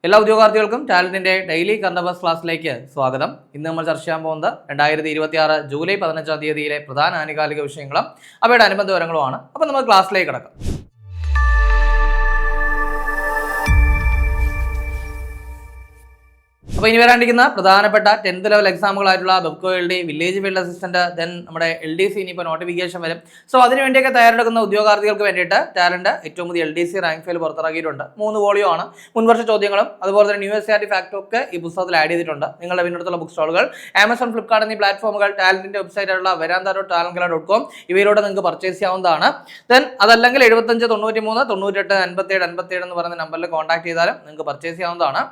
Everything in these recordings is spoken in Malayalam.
എല്ലാ ഉദ്യോഗാർത്ഥികൾക്കും ടാലന്റിന്റെ ഡെയിലി കറണ്ട് അഫയേഴ്സ് ക്ലാസ്സിലേക്ക് സ്വാഗതം. ഇന്ന് നമ്മൾ ചർച്ച ചെയ്യാൻ പോകുന്നത് 2026 ജൂലൈ 15 തീയതിയിലെ പ്രധാന ആനുകാലിക വിഷയങ്ങളും അവയുടെ അനുബന്ധ വിവരങ്ങളുമാണ്. അപ്പോൾ നമ്മൾ ക്ലാസ്സിലേക്ക് കടക്കാം. അപ്പോൾ ഇനി വരാണ്ടിരിക്കുന്ന പ്രധാനപ്പെട്ട 10th ലെവൽ എക്സാമുകളായിട്ടുള്ള Bevco LD, village field assistant, then നമ്മുടെ LDC ഇനിയിപ്പോൾ നോട്ടിഫിക്കേഷൻ വരും. സോ അതിന് വേണ്ടിയൊക്കെ തയ്യാറെടുക്കുന്ന ഉദ്യോഗാർത്ഥികൾക്ക് വേണ്ടിയിട്ട് ടാലന്റ് ഏറ്റവും പുതിയ LDC റാങ്ക് ഫയൽ പുറത്തിറക്കിയിട്ടുണ്ട്. 3 വോളിയോ ആണ്. മുൻവർഷ ചോദ്യങ്ങളും അതുപോലെ തന്നെ NUSERT ഫാക്ട് ഒക്കെ ഈ പുസ്തകത്തിൽ ആഡ് ചെയ്തിട്ടുണ്ട്. നിങ്ങളുടെ പിന്നീടുള്ള ബുക്ക് സ്റ്റോളുകൾ ആമസോൺ, ഫ്ലിപ്കാർട്ട് എന്നീ പ്ലാറ്റ്ഫോമുകൾ, ടാലന്റിന്റെ വെബ്സൈറ്റ് ആയിട്ടുള്ള veranda.talentgala.com ഇവയിലൂടെ നിങ്ങൾക്ക് പർച്ചേസ് ചെയ്യാവുന്നതാണ്. ദെൻ അതല്ലെങ്കിൽ 75 93 98 57 57 എന്ന് പറയുന്ന നമ്പറിൽ കോൺടാക്ട് ചെയ്താലും നിങ്ങൾക്ക് പർച്ചേസ് ചെയ്യാവുന്നതാണ്.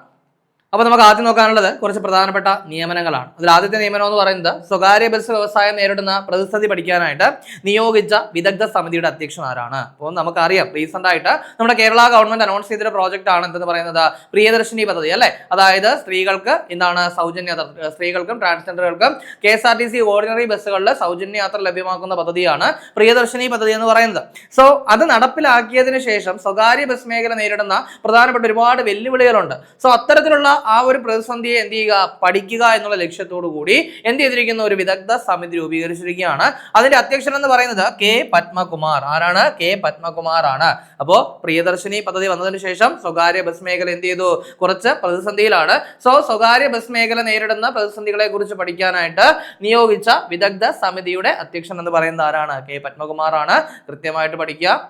അപ്പോൾ നമുക്ക് ആദ്യം നോക്കാനുള്ളത് കുറച്ച് പ്രധാനപ്പെട്ട നിയമനങ്ങളാണ്. അതിൽ ആദ്യത്തെ നിയമനം എന്ന് പറയുന്നത് സ്വകാര്യ ബസ് വ്യവസായം നേരിടുന്ന പ്രതിസന്ധി പഠിക്കാനായിട്ട് നിയോഗിച്ച വിദഗ്ധ സമിതിയുടെ അധ്യക്ഷൻ ആരാണ്? അപ്പോൾ നമുക്കറിയാം റീസെന്റ് ആയിട്ട് നമ്മുടെ കേരള ഗവൺമെന്റ് അനൗൺസ് ചെയ്തൊരു പ്രോജക്റ്റ് ആണ് എന്തെന്ന് പറയുന്നത് പ്രിയദർശിനി പദ്ധതി അല്ലെ. അതായത് സ്ത്രീകൾക്ക് എന്താണ് സൗജന്യ സ്ത്രീകൾക്കും ട്രാൻസ്ജെൻഡറുകൾക്കും KSRTC ഓർഡിനറി ബസ്സുകളിൽ സൗജന്യ യാത്ര ലഭ്യമാക്കുന്ന പദ്ധതിയാണ് പ്രിയദർശിനി പദ്ധതി എന്ന് പറയുന്നത്. സോ അത് നടപ്പിലാക്കിയതിനു ശേഷം സ്വകാര്യ ബസ് മേഖല നേരിടുന്ന പ്രധാനപ്പെട്ട ഒരുപാട് വെല്ലുവിളികളുണ്ട്. സോ അത്തരത്തിലുള്ള ആ ഒരു പ്രതിസന്ധിയെ എന്ത് ചെയ്യുക, പഠിക്കുക എന്നുള്ള ലക്ഷ്യത്തോടു കൂടി എന്ത് ചെയ്തിരിക്കുന്ന ഒരു വിദഗ്ധ സമിതി രൂപീകരിച്ചിരിക്കുകയാണ്. അതിന്റെ അധ്യക്ഷൻ എന്ന് പറയുന്നത് K. പത്മകുമാർ. ആരാണ്? K. പത്മകുമാർ ആണ്. അപ്പോൾ പ്രിയദർശിനി പദ്ധതി വന്നതിന് ശേഷം സ്വകാര്യ ബസ് മേഖല എന്ത് ചെയ്തു, കുറച്ച് പ്രതിസന്ധിയിലാണ്. സോ സ്വകാര്യ ബസ് മേഖല നേരിടുന്ന പ്രതിസന്ധികളെ കുറിച്ച് പഠിക്കാനായിട്ട് നിയോഗിച്ച വിദഗ്ധ സമിതിയുടെ അധ്യക്ഷൻ എന്ന് പറയുന്നത് ആരാണ്? K. പത്മകുമാർ ആണ്. കൃത്യമായിട്ട് പഠിക്കുക.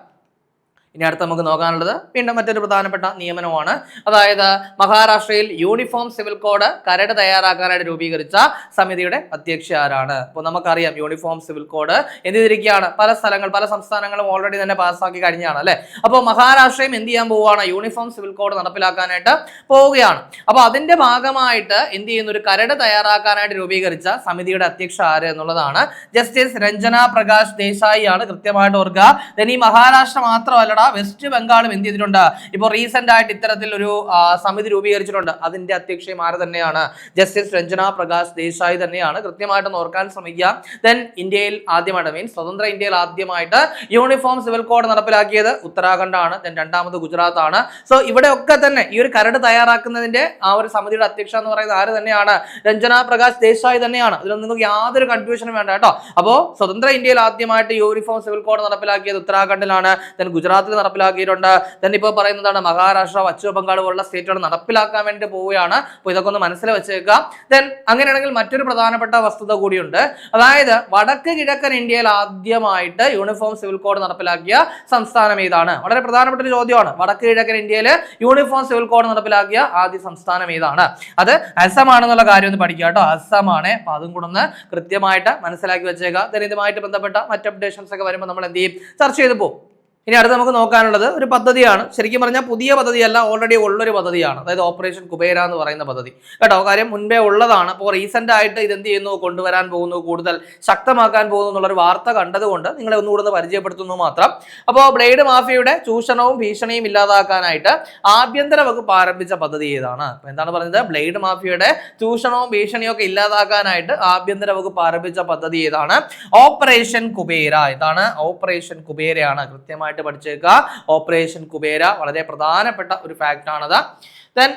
ഇനി അടുത്ത് നമുക്ക് നോക്കാനുള്ളത് വീണ്ടും മറ്റൊരു പ്രധാനപ്പെട്ട നിയമനമാണ്. അതായത് മഹാരാഷ്ട്രയിൽ യൂണിഫോം സിവിൽ കോഡ് കരട് തയ്യാറാക്കാനായിട്ട് രൂപീകരിച്ച സമിതിയുടെ അധ്യക്ഷ ആരാണ്? അപ്പോൾ നമുക്കറിയാം യൂണിഫോം സിവിൽ കോഡ് എന്ത് ചെയ്തിരിക്കുകയാണ്, പല സംസ്ഥാനങ്ങളും ഓൾറെഡി തന്നെ പാസ്സാക്കി കഴിഞ്ഞാണ് അല്ലെ. അപ്പോൾ മഹാരാഷ്ട്രയും എന്ത് ചെയ്യാൻ പോവുകയാണ്, യൂണിഫോം സിവിൽ കോഡ് നടപ്പിലാക്കാനായിട്ട് പോവുകയാണ്. അപ്പോൾ അതിന്റെ ഭാഗമായിട്ട് എന്ത് ചെയ്യുന്ന ഒരു കരട് തയ്യാറാക്കാനായിട്ട് രൂപീകരിച്ച സമിതിയുടെ അധ്യക്ഷ ആര് എന്നുള്ളതാണ് ജസ്റ്റിസ് രഞ്ജന പ്രകാശ് ദേശായി ആണ്. കൃത്യമായിട്ട് ഓർക്കുക. ഈ മഹാരാഷ്ട്ര മാത്രമല്ലടാ, വെസ്റ്റ് ബംഗാളും എന്ത് ചെയ്തിട്ടുണ്ട്, ഇപ്പോൾ റീസെന്റ് ആയിട്ട് ഇത്തരത്തിൽ ഒരു സമിതി രൂപീകരിച്ചിട്ടുണ്ട്. അതിന്റെ അധ്യക്ഷയും ആര് തന്നെയാണ്? ജസ്റ്റിസ് രഞ്ജന പ്രകാശ് ദേശായി തന്നെയാണ്. കൃത്യമായിട്ട് ഓർക്കാൻ ശ്രമിക്കുക. ദെൻ ഇന്ത്യയിൽ ആദ്യമായിട്ട് സ്വതന്ത്ര ഇന്ത്യയിൽ ആദ്യമായിട്ട് യൂണിഫോം സിവിൽ കോഡ് നടപ്പിലാക്കിയത് ഉത്തരാഖണ്ഡ് ആണ്. ദെൻ രണ്ടാമത് ഗുജറാത്ത് ആണ്. സോ ഇവിടെ ഒക്കെ തന്നെ ഈ ഒരു കരട് തയ്യാറാക്കുന്നതിന്റെ ആ ഒരു സമിതിയുടെ അധ്യക്ഷ എന്ന് പറയുന്നത് ആര് തന്നെയാണ്? രഞ്ജന പ്രകാശ് ദേശായി തന്നെയാണ്. ഇതിലൊന്നും നിങ്ങൾക്ക് യാതൊരു കൺഫ്യൂഷനും വേണ്ട കേട്ടോ. അപ്പോൾ സ്വതന്ത്ര ഇന്ത്യയിൽ ആദ്യമായിട്ട് യൂണിഫോം സിവിൽ കോഡ് നടപ്പിലാക്കിയത് ഉത്തരാഖണ്ഡിലാണ്. ദെൻ ഗുജറാത്തിൽ നടപ്പിലാക്കിയിട്ടുണ്ട്. ദെൻ ഇപ്പോൾ പറയുന്നതാണ് മഹാരാഷ്ട്ര, പശ്ചിമ ബംഗാൾ പോലുള്ള സ്റ്റേറ്റുകൾ നടപ്പിലാക്കാൻ വേണ്ടി പോവുകയാണ്. അപ്പോൾ ഇതൊക്കെ ഒന്ന് മനസ്സിൽ വെച്ചേക്കാം. ദെൻ അങ്ങനെയാണെങ്കിൽ മറ്റൊരു പ്രധാനപ്പെട്ട വസ്തുത കൂടിയുണ്ട്. അതായത് വടക്ക് കിഴക്കൻ ഇന്ത്യയിൽ ആദ്യമായിട്ട് യൂണിഫോം സിവിൽ കോഡ് നടപ്പിലാക്കിയ സംസ്ഥാനം ഏതാണ്? വളരെ പ്രധാനപ്പെട്ട ഒരു ചോദ്യമാണ്. വടക്ക് കിഴക്കൻ ഇന്ത്യയിൽ യൂണിഫോം സിവിൽ കോഡ് നടപ്പിലാക്കിയ ആദ്യ സംസ്ഥാനം ഏതാണ്? അത് അസം ആണെന്നുള്ള കാര്യം ഒന്ന് പഠിക്കുക കേട്ടോ. അസം ആണ്. അപ്പൊ അതും കൂടെ ഒന്ന് കൃത്യമായിട്ട് മനസ്സിലാക്കി വെച്ചേക്കാം. ദെൻ ഇതുമായിട്ട് ബന്ധപ്പെട്ട മറ്റ് അപ്ഡേഷൻസ് ഒക്കെ വരുമ്പോൾ നമ്മൾ എന്ത് ചെയ്യും, ചർച്ച ചെയ്തു പോകും. ഇനി അടുത്ത് നമുക്ക് നോക്കാനുള്ളത് ഒരു പദ്ധതിയാണ്. ശരിക്കും പറഞ്ഞാൽ പുതിയ പദ്ധതിയല്ല, ഓൾറെഡി ഉള്ളൊരു പദ്ധതിയാണ്. അതായത് ഓപ്പറേഷൻ കുബേര എന്ന് പറയുന്ന പദ്ധതി കേട്ടോ. കാര്യം മുൻപേ ഉള്ളതാണ്. അപ്പോൾ റീസെന്റ് ആയിട്ട് ഇതെന്ത് ചെയ്യുന്നു, കൊണ്ടുവരാൻ പോകുന്നു, കൂടുതൽ ശക്തമാക്കാൻ പോകുന്നു എന്നുള്ളൊരു വാർത്ത കണ്ടതുകൊണ്ട് നിങ്ങളെ ഒന്നുകൂടെ പരിചയപ്പെടുത്തുന്നു മാത്രം. അപ്പോൾ ബ്ലേഡ് മാഫിയയുടെ ചൂഷണവും ഭീഷണിയും ഇല്ലാതാക്കാനായിട്ട് ആഭ്യന്തര വകുപ്പ് ആരംഭിച്ച പദ്ധതി ഏതാണ്? അപ്പോൾ എന്താണ് പറഞ്ഞത്? ബ്ലേഡ് മാഫിയയുടെ ചൂഷണവും ഭീഷണിയും ഒക്കെ ഇല്ലാതാക്കാനായിട്ട് ആഭ്യന്തര വകുപ്പ് ആരംഭിച്ച പദ്ധതി ഏതാണ്? ഓപ്പറേഷൻ കുബേര. ഇതാണ് ഓപ്പറേഷൻ കുബേരയാണ്. കൃത്യമായിട്ട് പഠിച്ചേക്കുക. ഓപ്പറേഷൻ കുബേര വളരെ പ്രധാനപ്പെട്ട ഒരു ഫാക്ട് ആണത്. ദെൻ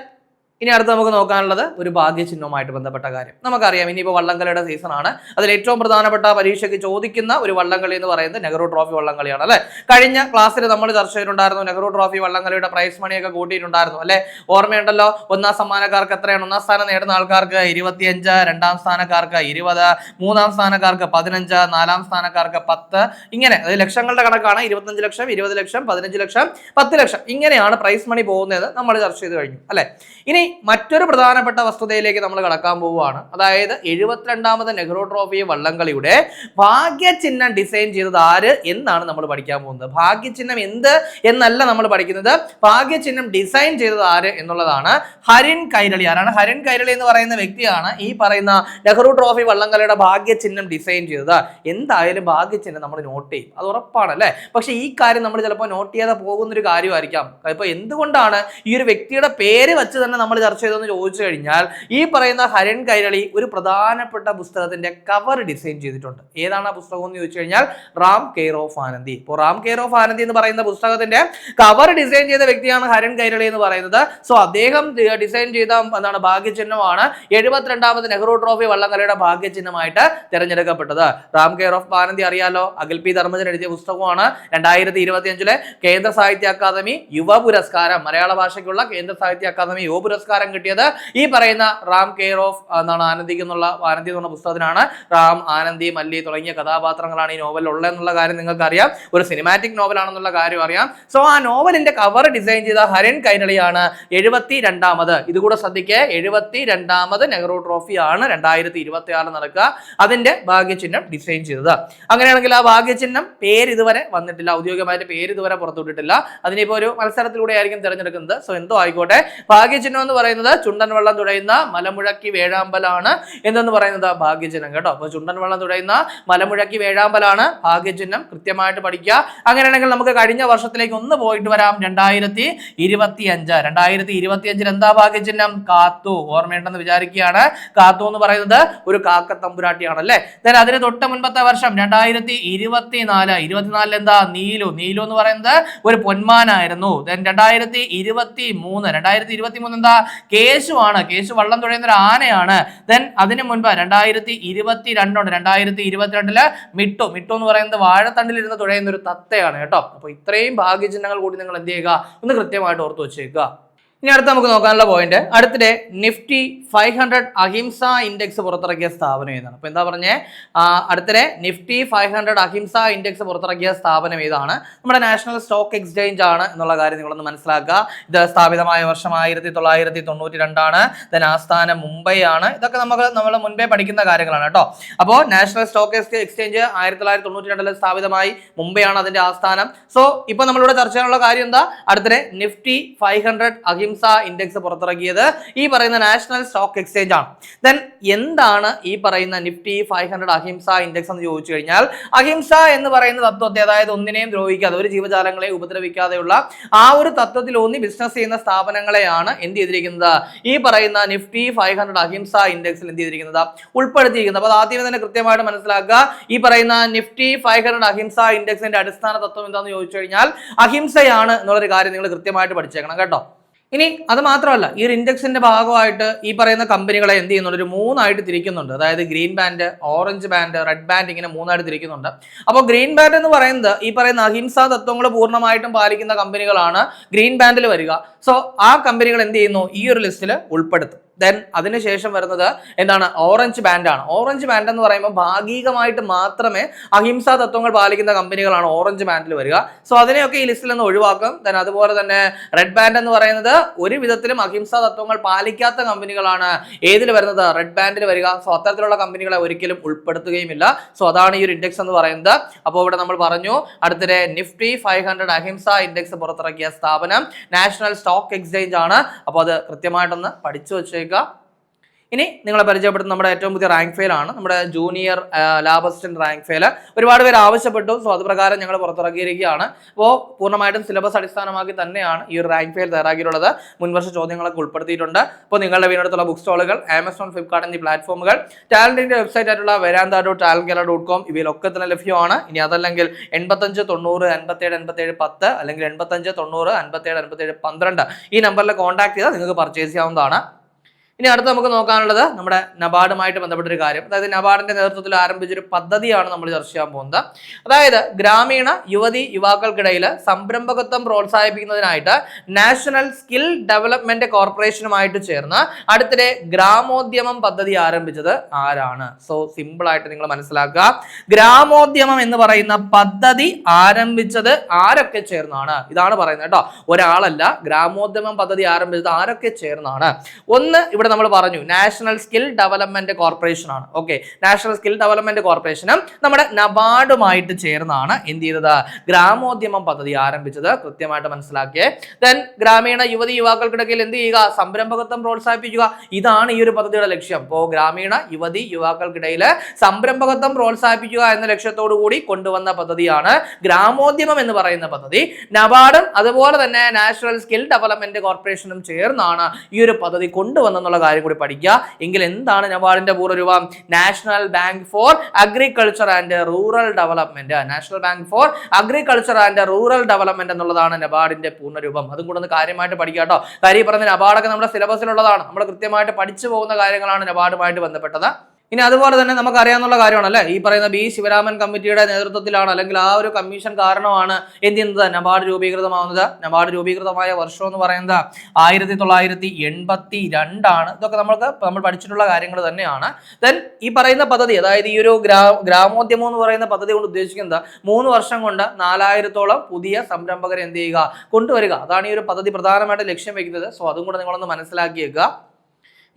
ഇനി അടുത്ത് നമുക്ക് നോക്കാനുള്ളത് ഒരു ഭാഗ്യചിഹ്നവുമായിട്ട് ബന്ധപ്പെട്ട കാര്യം. നമുക്കറിയാം ഇനിയിപ്പോൾ വള്ളംകളിയുടെ സീസൺ ആണ്. അതിൽ ഏറ്റവും പ്രധാനപ്പെട്ട പരീക്ഷയ്ക്ക് ചോദിക്കുന്ന ഒരു വള്ളംകളി എന്ന് പറയുന്നത് നെഹ്റു ട്രോഫി വള്ളംകളിയാണ് അല്ലെ. കഴിഞ്ഞ ക്ലാസ്സിൽ നമ്മൾ ചർച്ച ചെയ്തിട്ടുണ്ടായിരുന്നു. നെഹ്റു ട്രോഫി വള്ളംകളിയുടെ പ്രൈസ് മണിയൊക്കെ കൂട്ടിയിട്ടുണ്ടായിരുന്നു അല്ലെ. ഓർമ്മയുണ്ടല്ലോ. ഒന്നാം സമ്മാനക്കാർക്ക് എത്രയാണ്? ഒന്നാം സ്ഥാനം നേടുന്ന ആൾക്കാർക്ക് 25, രണ്ടാം സ്ഥാനക്കാർക്ക് 20, മൂന്നാം സ്ഥാനക്കാർക്ക് 15, നാലാം സ്ഥാനക്കാർക്ക് 10. ഇങ്ങനെ അത് ലക്ഷങ്ങളുടെ കണക്കാണ്. 25 ലക്ഷം, 20 ലക്ഷം, 15 ലക്ഷം, 10 ലക്ഷം ഇങ്ങനെയാണ് പ്രൈസ് മണി പോകുന്നത്. നമ്മൾ ചർച്ച ചെയ്ത് കഴിഞ്ഞു അല്ലെ. ഇനി മറ്റൊരു പ്രധാനപ്പെട്ട വസ്തുതയിലേക്ക് നമ്മൾ കടക്കാൻ പോവുകയാണ്. അതായത് 72ാമത് നെഹ്റു ട്രോഫി വള്ളംകളിയുടെ ഭാഗ്യചിഹ്നം ഡിസൈൻ ചെയ്തത് ആര് എന്നാണ് നമ്മൾ പഠിക്കാൻ പോകുന്നത്. ഭാഗ്യചിഹ്നം എന്ത് എന്നല്ല നമ്മൾ പഠിക്കുന്നത്, ഭാഗ്യചിഹ്നം ഡിസൈൻ ചെയ്തത് ആര് എന്നുള്ളതാണ്. ഹരിൻ കൈരളി. ആരാണ് ഹരിൻ കൈരളി എന്ന് പറയുന്ന വ്യക്തിയാണ് ഈ പറയുന്ന നെഹ്റു ട്രോഫി വള്ളംകളിയുടെ ഭാഗ്യചിഹ്നം ഡിസൈൻ ചെയ്തത്. എന്തായാലും ഭാഗ്യചിഹ്നം നമ്മൾ നോട്ട് ചെയ്യും, അത് ഉറപ്പാണ് അല്ലേ. പക്ഷെ ഈ കാര്യം നമ്മൾ ചിലപ്പോൾ നോട്ട് ചെയ്യാതെ പോകുന്നൊരു കാര്യമായിരിക്കാം. ഇപ്പോൾ എന്തുകൊണ്ടാണ് ഈ ഒരു വ്യക്തിയുടെ പേര് വെച്ച് തന്നെ നമ്മൾ നമ്മൾ ചർച്ച ചെയ്തതെന്ന് ചോദിച്ചു കഴിഞ്ഞാൽ ഈ പറയുന്ന ഹരൺ കൈരളി ഒരു പ്രധാനപ്പെട്ട പുസ്തകത്തിന്റെ കവർ ഡിസൈൻ ചെയ്തിട്ടുണ്ട്. ഏതാണ് ആ പുസ്തകം എന്ന് ചോദിച്ചു കഴിഞ്ഞാൽ റാം കെയർ ഓഫ് ആനന്ദി. ഇപ്പോൾ റാം കെയർ ഓഫ് ആനന്ദി എന്ന് പറയുന്ന പുസ്തകത്തിന്റെ കവർ ഡിസൈൻ ചെയ്ത വ്യക്തിയാണ് ഹരൺ കൈരളി എന്ന് പറയുന്നത്. സോ അദ്ദേഹം ഡിസൈൻ ചെയ്ത എന്താണ് ഭാഗ്യചിഹ്നമാണ് 72ാമത് നെഹ്റു ട്രോഫി വള്ളംകളിയുടെ ഭാഗ്യചിഹ്നമായിട്ട് തിരഞ്ഞെടുക്കപ്പെട്ടത്. റാം കെയർ ഓഫ് ആനന്ദി അറിയാലോ, അഖിൽ പി ധർമ്മജൻ എഴുതിയ പുസ്തകമാണ്. 2025 കേന്ദ്ര സാഹിത്യ അക്കാദമി യുവ പുരസ്കാരം, മലയാള ഭാഷയ്ക്കുള്ള കേന്ദ്ര സാഹിത്യ അക്കാദമി യുവ പുരസ്കാരം കിട്ടിയത് ഈ പറയുന്ന റാം കെയർ ഓഫ് ആനന്ദി എന്നുള്ള പുസ്തകത്തിനാണ്. റാം, ആനന്ദി, മല്ലി തുടങ്ങിയ കഥാപാത്രങ്ങളാണ് ഈ നോവലിൽ ഉള്ളതെന്നുള്ള കാര്യം നിങ്ങൾക്ക് അറിയാം. ഒരു സിനിമാറ്റിക് നോവൽ ആണെന്നുള്ള കാര്യം അറിയാം. സോ ആ നോവലിന്റെ കവർ ഡിസൈൻ ചെയ്ത ഹരൺ കൈരളിയാണ് 72ാമത്, ഇതുകൂടെ ശ്രദ്ധിക്കുക, 72ാമത് നെഹ്റു ട്രോഫി ആണ് 2026 നടക്കുക, അതിന്റെ ഭാഗ്യചിഹ്നം ഡിസൈൻ ചെയ്തത്. അങ്ങനെയാണെങ്കിൽ ആ ഭാഗ്യചിഹ്നം പേര് ഇതുവരെ വന്നിട്ടില്ല, ഔദ്യോഗികമായിട്ട് പേര് ഇതുവരെ പുറത്തുവിട്ടിട്ടില്ല. അതിനിപ്പോ ഒരു മത്സരത്തിലൂടെ ആയിരിക്കും തിരഞ്ഞെടുക്കുന്നത്. സോ എന്തോ ആയിക്കോട്ടെ, ഭാഗ്യചിഹ്നം എന്ന് പറയുന്നത് ചുണ്ടൻ വെള്ളം തുഴയുന്ന മലമുഴക്കി വേഴാമ്പലാണ് എന്തെന്ന് പറയുന്നത് ഭാഗ്യചിഹ്നം കേട്ടോ. അപ്പൊ ചുണ്ടൻ വെള്ളം തുഴയുന്ന മലമുഴക്കി വേഴാമ്പലാണ് ഭാഗ്യചിഹ്നം, കൃത്യമായിട്ട് പഠിക്കുക. അങ്ങനെയാണെങ്കിൽ നമുക്ക് കഴിഞ്ഞ വർഷത്തിലേക്ക് ഒന്ന് പോയിട്ട് വരാം. 2025 എന്താ ഭാഗ്യചിഹ്നം? കാത്തു. ഓർമ്മയുണ്ടെന്ന് വിചാരിക്കുകയാണ്. കാത്തു എന്ന് പറയുന്നത് ഒരു കാക്കത്തമ്പുരാട്ടിയാണ് അല്ലെ. അതിന് തൊട്ട് മുൻപത്തെ വർഷം 2024 എന്താ? നീലു. നീലു എന്ന് പറയുന്നത് ഒരു പൊന്മാനായിരുന്നു. 2023 എന്താ? കേശുവാണ്. കേശു വള്ളം തുഴയുന്ന ഒരു ആനയാണ്. അതിന് മുൻപ് 2022 മിട്ടു. മിട്ടു എന്ന് പറയുന്നത് വാഴത്തണ്ടിലിരുന്ന് തുഴയുന്ന ഒരു തത്തയാണ് കേട്ടോ. അപ്പൊ ഇത്രയും ഭാഗ്യചിഹ്നങ്ങൾ കൂടി നിങ്ങൾ എന്ത് ചെയ്യുക, ഒന്ന് കൃത്യമായിട്ട് ഓർത്ത് വെച്ചേക്കുക. ഇനി അടുത്ത് നമുക്ക് നോക്കാനുള്ള പോയിന്റ്, അടുത്തിടെ നിഫ്റ്റി 500 അഹിംസ ഇൻഡെക്സ് പുറത്തിറക്കിയ സ്ഥാപനം ഏതാണ്? അപ്പൊ എന്താ പറഞ്ഞേ, അടുത്തിടെ നിഫ്റ്റി 500 അഹിംസ ഇൻഡെക്സ് പുറത്തിറക്കിയ സ്ഥാപനം ഏതാണ്? നമ്മുടെ നാഷണൽ സ്റ്റോക്ക് എക്സ്ചേഞ്ച് ആണ് എന്നുള്ള കാര്യം നിങ്ങളൊന്ന് മനസ്സിലാക്കുക. ഇത് സ്ഥാപിതമായ വർഷം 1992. ആസ്ഥാനം മുംബൈ ആണ്. ഇതൊക്കെ നമ്മൾ മുൻപേ പഠിക്കുന്ന കാര്യങ്ങളാണ് കേട്ടോ. അപ്പോൾ നാഷണൽ സ്റ്റോക്ക് എക്സ്ചേഞ്ച് 1992 സ്ഥാപിതമായി, മുംബൈ ആണ് അതിന്റെ ആസ്ഥാനം. സോ ഇപ്പൊ നമ്മളിവിടെ ചർച്ച ചെയ്യാനുള്ള കാര്യം എന്താ? അടുത്തിടെ നിഫ്റ്റി 500 അഹിംസ ഇൻഡെക്സ് പുറത്തിറക്കിയത് ഈ പറയുന്ന നാഷണൽ സ്റ്റോക്ക് എക്സ്ചേഞ്ച് ആണ്. എന്താണ് ഈ പറയുന്ന നിഫ്റ്റി 500 അഹിംസ ഇൻഡെക്സ് എന്ന് ചോദിച്ചു കഴിഞ്ഞാൽ, അഹിംസ എന്ന് പറയുന്ന തത്വത്തെ, അതായത് ഒന്നിനെയും ദ്രോഹിക്കാതെ, ഒരു ജീവജാലങ്ങളെ ഉപദ്രവിക്കാതെയുള്ള ആ ഒരു തത്വത്തിൽ ഊന്നി ബിസിനസ് ചെയ്യുന്ന സ്ഥാപനങ്ങളെയാണ് എന്ത് ചെയ്തിരിക്കുന്നത്, ഈ പറയുന്ന നിഫ്റ്റി 500 അഹിംസ ഇൻഡെക്സിൽ എന്ത് ചെയ്തിരിക്കുന്നത്, ഉൾപ്പെടുത്തിയിരിക്കുന്നത്. അപ്പോൾ ആദ്യമേ തന്നെ കൃത്യമായിട്ട് മനസ്സിലാക്കുക, ഈ പറയുന്ന നിഫ്റ്റി 500 അഹിംസ ഇൻഡെക്സിന്റെ അടിസ്ഥാന തത്വം എന്താണെന്ന് ചോദിച്ചു കഴിഞ്ഞാൽ അഹിംസയാണ് എന്നുള്ളൊരു കാര്യം നിങ്ങൾ കൃത്യമായിട്ട് പഠിച്ചേക്കണം കേട്ടോ. ഇനി അത് മാത്രമല്ല, ഈ ഒരു ഇൻഡെക്സിന്റെ ഭാഗമായിട്ട് ഈ പറയുന്ന കമ്പനികളെ എന്ത് ചെയ്യുന്നുണ്ട്, ഒരു 3 തിരിക്കുന്നുണ്ട്. അതായത് green band, orange band, red band, ഇങ്ങനെ 3 തിരിക്കുന്നുണ്ട്. അപ്പോൾ ഗ്രീൻ ബാൻഡ് എന്ന് പറയുന്നത് ഈ പറയുന്ന അഹിംസാ തത്വങ്ങൾ പൂർണ്ണമായിട്ടും പാലിക്കുന്ന കമ്പനികളാണ് ഗ്രീൻ ബാൻഡിൽ വരിക. സോ ആ കമ്പനികൾ എന്ത് ചെയ്യുന്നു, ഈ ഒരു ലിസ്റ്റിൽ ഉൾപ്പെടുത്തും. അതിനുശേഷം വരുന്നത് എന്താണ്, ഓറഞ്ച് ബാൻഡ് ആണ്. ഓറഞ്ച് ബാൻഡ് എന്ന് പറയുമ്പോൾ ഭാഗികമായിട്ട് മാത്രമേ അഹിംസാ തത്വങ്ങൾ പാലിക്കുന്ന കമ്പനികളാണ് ഓറഞ്ച് ബാൻഡിൽ വരിക. സോ അതിനെയൊക്കെ ഈ ലിസ്റ്റിൽ നിന്ന് ഒഴിവാക്കും. അതുപോലെ തന്നെ റെഡ് ബാൻഡ് എന്ന് പറയുന്നത് ഒരു വിധത്തിലും അഹിംസാ തത്വങ്ങൾ പാലിക്കാത്ത കമ്പനികളാണ് ഏതിൽ വരുന്നത്, റെഡ് ബാൻഡിൽ വരിക. സോ അത്തരത്തിലുള്ള കമ്പനികളെ ഒരിക്കലും ഉൾപ്പെടുത്തുകയുമില്ല. സോ അതാണ് ഈ ഒരു ഇൻഡെക്സ് എന്ന് പറയുന്നത്. അപ്പോൾ ഇവിടെ നമ്മൾ പറഞ്ഞു, അടുത്തിടെ നിഫ്റ്റി 500 അഹിംസ ഇൻഡെക്സ് പുറത്തിറക്കിയ സ്ഥാപനം നാഷണൽ സ്റ്റോക്ക് എക്സ്ചേഞ്ച് ആണ്. അപ്പോൾ അത് കൃത്യമായിട്ടൊന്ന് പഠിച്ചു വെച്ചേക്കുക. ഇനി നിങ്ങളെ പരിചയപ്പെടുത്തുന്ന നമ്മുടെ ഏറ്റവും പുതിയ റാങ്ക് ഫെയിൽ ആണ്, നമ്മുടെ junior lab assistant rank fail. ഒരുപാട് പേര് ആവശ്യപ്പെട്ടു. സോ അത് പ്രകാരം ഞങ്ങൾ പുറത്തിറക്കിയിരിക്കുകയാണ്. അപ്പോൾ പൂർണ്ണമായിട്ടും സിലബസ് അടിസ്ഥാനമാക്കി തന്നെയാണ് ഈ ഒരു റാങ്ക് ഫെയിൽ തയ്യാറാക്കിയിട്ടുള്ളത്. മുൻവർഷ ചോദ്യങ്ങളൊക്കെ ഉൾപ്പെടുത്തിയിട്ടുണ്ട്. അപ്പോൾ നിങ്ങളുടെ വീടിനടുത്തുള്ള ബുക്ക് സ്റ്റോളുകൾ, ആമസോൺ, ഫ്ലിപ്കാർട്ട് എന്നീ പ്ലാറ്റ്ഫോമുകൾ, ടാലന്റിന്റെ വെബ്സൈറ്റ് ആയിട്ടുള്ള veranda.talentgala.com ഇവയിലൊക്കെ തന്നെ ലഭ്യമാണ്. ഇനി അതല്ലെങ്കിൽ 85 90 57 87 10 അല്ലെങ്കിൽ 85 90 57 57 12 ഈ നമ്പറിൽ കോൺടാക്ട് ചെയ്താൽ നിങ്ങൾക്ക് പർച്ചേസ് ചെയ്യാവുന്നതാണ്. ഇനി അടുത്ത് നമുക്ക് നോക്കാനുള്ളത് നമ്മുടെ നബാർഡുമായിട്ട് ബന്ധപ്പെട്ടൊരു കാര്യം. അതായത് നബാർഡിന്റെ നേതൃത്വത്തിൽ ആരംഭിച്ചൊരു പദ്ധതിയാണ് നമ്മൾ ചർച്ച ചെയ്യാൻ പോകുന്നത്. അതായത് ഗ്രാമീണ യുവാക്കൾക്കിടയിൽ സംരംഭകത്വം പ്രോത്സാഹിപ്പിക്കുന്നതിനായിട്ട് നാഷണൽ സ്കിൽ ഡെവലപ്മെന്റ് കോർപ്പറേഷനുമായിട്ട് ചേർന്ന് അടുത്തിടെ ഗ്രാമോദ്യമം പദ്ധതി ആരംഭിച്ചത് ആരാണ്? സോ സിമ്പിൾ ആയിട്ട് നിങ്ങൾ മനസ്സിലാക്കുക, ഗ്രാമോദ്യമം എന്ന് പറയുന്ന പദ്ധതി ആരംഭിച്ചത് ആരൊക്കെ ചേർന്നാണ്? ഇതാണ് പറയുന്നത് കേട്ടോ, ഒരാളല്ല. ഗ്രാമോദ്യമം പദ്ധതി ആരംഭിച്ചത് ആരൊക്കെ ചേർന്നാണ്? ഒന്ന്, ഇവിടെ ഇവിടെ നമ്മൾ പറഞ്ഞു നാഷണൽ സ്കിൽ ഡെവലപ്മെന്റ് കോർപ്പറേഷൻ ആണ്. ഓക്കെ, നാഷണൽ സ്കിൽ ഡെവലപ്മെന്റ് കോർപ്പറേഷനും നമ്മുടെ നബാർഡുമായിട്ട് ചേർന്നാണ് എന്ത് ചെയ്തത്, ഗ്രാമോദ്യമം പദ്ധതി ആരംഭിച്ചത്. കൃത്യമായിട്ട് മനസ്സിലാക്കിയേ. ദെൻ ഗ്രാമീണ യുവതി യുവാക്കൾക്കിടയിൽ എന്ത് ചെയ്യുക, സംരംഭകത്വം പ്രോത്സാഹിപ്പിക്കുക. ഇതാണ് ഈ ഒരു പദ്ധതിയുടെ ലക്ഷ്യം. അപ്പോൾ ഗ്രാമീണ യുവതി യുവാക്കൾക്കിടയിൽ സംരംഭകത്വം പ്രോത്സാഹിപ്പിക്കുക എന്ന ലക്ഷ്യത്തോടു കൂടി കൊണ്ടുവന്ന പദ്ധതിയാണ് ഗ്രാമോദ്യമം എന്ന് പറയുന്ന പദ്ധതി. നബാർഡും അതുപോലെ തന്നെ നാഷണൽ സ്കിൽ ഡെവലപ്മെന്റ് കോർപ്പറേഷനും ചേർന്നാണ് ഈ ഒരു പദ്ധതി കൊണ്ടുവന്നെന്നുള്ള കാര്യം കൂടി പഠിക്കുക. എങ്കിൽ എന്താണ് നബാർഡിന്റെ പൂർവ്വരൂപം? National bank for agriculture and rural development. National bank for agriculture and rural development എന്നുള്ളതാണ് നബാർഡിന്റെ പൂർണ്ണരൂപം. അതും കൂടെ ഒന്ന് കാര്യമായിട്ട് പഠിക്കുക കേട്ടോ. കാര്യം പറഞ്ഞ നബാർഡൊക്കെ നമ്മുടെ സിലബസിലുള്ളതാണ്, നമ്മൾ കൃത്യമായിട്ട് പഠിച്ചു പോകുന്ന കാര്യങ്ങളാണ് നബാർഡുമായിട്ട് ബന്ധപ്പെട്ടത്. ഇനി അതുപോലെ തന്നെ നമുക്ക് അറിയാവുന്ന കാര്യമാണ് അല്ലെ, ഈ പറയുന്ന ബി ശിവരാമൻ കമ്മിറ്റിയുടെ നേതൃത്വത്തിലാണ് അല്ലെങ്കിൽ ആ ഒരു കമ്മീഷൻ കാരണമാണ് എന്ത് ചെയ്യുന്നത്, നബാർഡ് രൂപീകൃതമാവുന്നത്. നബാർഡ് രൂപീകൃതമായ വർഷം എന്ന് പറയുന്നത് 1982 ഇതൊക്കെ നമ്മൾ പഠിച്ചിട്ടുള്ള കാര്യങ്ങൾ തന്നെയാണ്. ദെൻ ഈ പറയുന്ന പദ്ധതി, അതായത് ഈ ഒരു ഗ്രാമോദ്യമം എന്ന് പറയുന്ന പദ്ധതി കൊണ്ട് ഉദ്ദേശിക്കുന്നത് 3 വർഷം കൊണ്ട് 4000-ഓളം പുതിയ സംരംഭകരെ എന്ത് ചെയ്യുക, കൊണ്ടുവരിക. അതാണ് ഈ ഒരു പദ്ധതി പ്രധാനമായിട്ട് ലക്ഷ്യം വെക്കുന്നത്. സോ അതും കൂടെ നിങ്ങളൊന്ന് മനസ്സിലാക്കിയേക്കുക.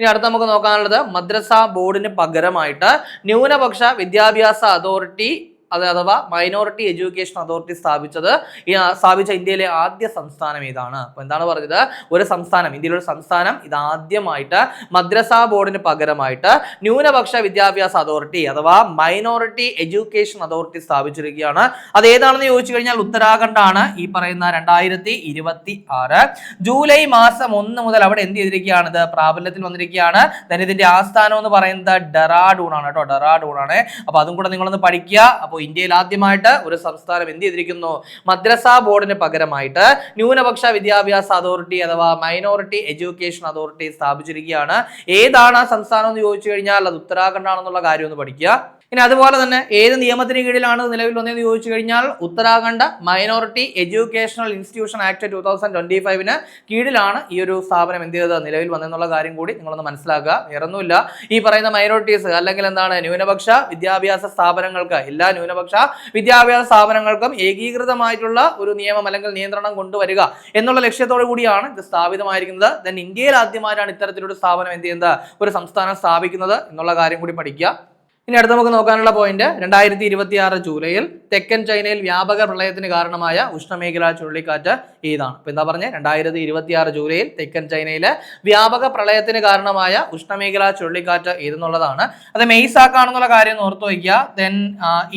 ഇനി അടുത്ത നമുക്ക് നോക്കാനുള്ളത് മദ്രസ ബോർഡിന് പകരമായിട്ട് ന്യൂനപക്ഷ വിദ്യാഭ്യാസ അതോറിറ്റി അഥവാ മൈനോറിറ്റി എഡ്യൂക്കേഷൻ അതോറിറ്റി സ്ഥാപിച്ച ഇന്ത്യയിലെ ആദ്യ സംസ്ഥാനം ഏതാണ്? അപ്പോൾ എന്താണ് പറഞ്ഞത്, ഒരു സംസ്ഥാനം, ഇന്ത്യയിലെ ഒരു സംസ്ഥാനം ഇതാദ്യമായിട്ട് മദ്രസ ബോർഡിന് പകരമായിട്ട് ന്യൂനപക്ഷ വിദ്യാഭ്യാസ അതോറിറ്റി അഥവാ മൈനോറിറ്റി എഡ്യൂക്കേഷൻ അതോറിറ്റി സ്ഥാപിച്ചിരിക്കുകയാണ്. അത് ഏതാണെന്ന് ചോദിച്ചു കഴിഞ്ഞാൽ ഉത്തരാഖണ്ഡാണ്. ഈ പറയുന്ന 2026 ജൂലൈ മാസം 1 മുതൽ അവിടെ എന്ത് ചെയ്തിരിക്കുകയാണ്, ഇത് പ്രാബല്യത്തിൽ വന്നിരിക്കുകയാണ്. then ഇതിന്റെ ആസ്ഥാനം എന്ന് പറയുന്നത് ഡെറാഡൂൺ ആണ് കേട്ടോ, ഡെറാഡൂൺ ആണ്. അപ്പൊ അതും കൂടെ നിങ്ങളൊന്ന് പഠിക്കുക. അപ്പോൾ ഇന്ത്യയിൽ ആദ്യമായിട്ട് ഒരു സംസ്ഥാനം എന്ത് ചെയ്തിരിക്കുന്നു, മദ്രസ ബോർഡിന് പകരമായിട്ട് ന്യൂനപക്ഷ വിദ്യാഭ്യാസ അതോറിറ്റി അഥവാ മൈനോറിറ്റി എഡ്യൂക്കേഷൻ അതോറിറ്റി സ്ഥാപിച്ചിരിക്കുകയാണ്. ഏതാണ് ആ സംസ്ഥാനം എന്ന് ചോദിച്ചു കഴിഞ്ഞാൽ അത് ഉത്തരാഖണ്ഡാണെന്നുള്ള കാര്യം ഒന്ന് പഠിക്കുക. ഇനി അതുപോലെ തന്നെ ഏത് നിയമത്തിന് കീഴിലാണ് നിലവിൽ വന്നതെന്ന് ചോദിച്ചു കഴിഞ്ഞാൽ Uttarakhand minority educational institution act 2025 കീഴിലാണ് ഈ ഒരു സ്ഥാപനം എന്ത് ചെയ്തത്, നിലവിൽ വന്നെന്നുള്ള കാര്യം കൂടി നിങ്ങളൊന്ന് മനസ്സിലാക്കുക. വേറൊന്നുമില്ല, ഈ പറയുന്ന മൈനോറിറ്റീസ് അല്ലെങ്കിൽ എന്താണ് ന്യൂനപക്ഷ വിദ്യാഭ്യാസ സ്ഥാപനങ്ങൾക്ക്, എല്ലാ ന്യൂനപക്ഷ വിദ്യാഭ്യാസ സ്ഥാപനങ്ങൾക്കും ഏകീകൃതമായിട്ടുള്ള ഒരു നിയമം അല്ലെങ്കിൽ നിയന്ത്രണം കൊണ്ടുവരിക എന്നുള്ള ലക്ഷ്യത്തോടു കൂടിയാണ് ഇത് സ്ഥാപിതമായിരിക്കുന്നത്. ദെൻ ഇന്ത്യയിൽ ആദ്യമായിട്ടാണ് ഇത്തരത്തിലൊരു സ്ഥാപനം എന്ത് ചെയ്യുന്നത്, ഒരു സംസ്ഥാനം സ്ഥാപിക്കുന്നത് എന്നുള്ള കാര്യം കൂടി പഠിക്കുക. ഇനി അടുത്ത് നമുക്ക് നോക്കാനുള്ള പോയിന്റ് 2026 ജൂലൈയിൽ തെക്കൻ ചൈനയിൽ വ്യാപക പ്രളയത്തിന് കാരണമായ ഉഷ്ണമേഖലാ ചുഴലിക്കാറ്റ് ഏതാണ്? അപ്പൊ എന്താ പറഞ്ഞത്, 2026 ജൂലൈയിൽ തെക്കൻ ചൈനയിലെ വ്യാപക പ്രളയത്തിന് കാരണമായ ഉഷ്ണമേഖലാ ചുഴലിക്കാറ്റ് ഏതെന്നുള്ളതാണ്. അത് മെയ്സാക്ക് ആണെന്നുള്ള കാര്യം ഓർത്തു വയ്ക്കുക. ദെൻ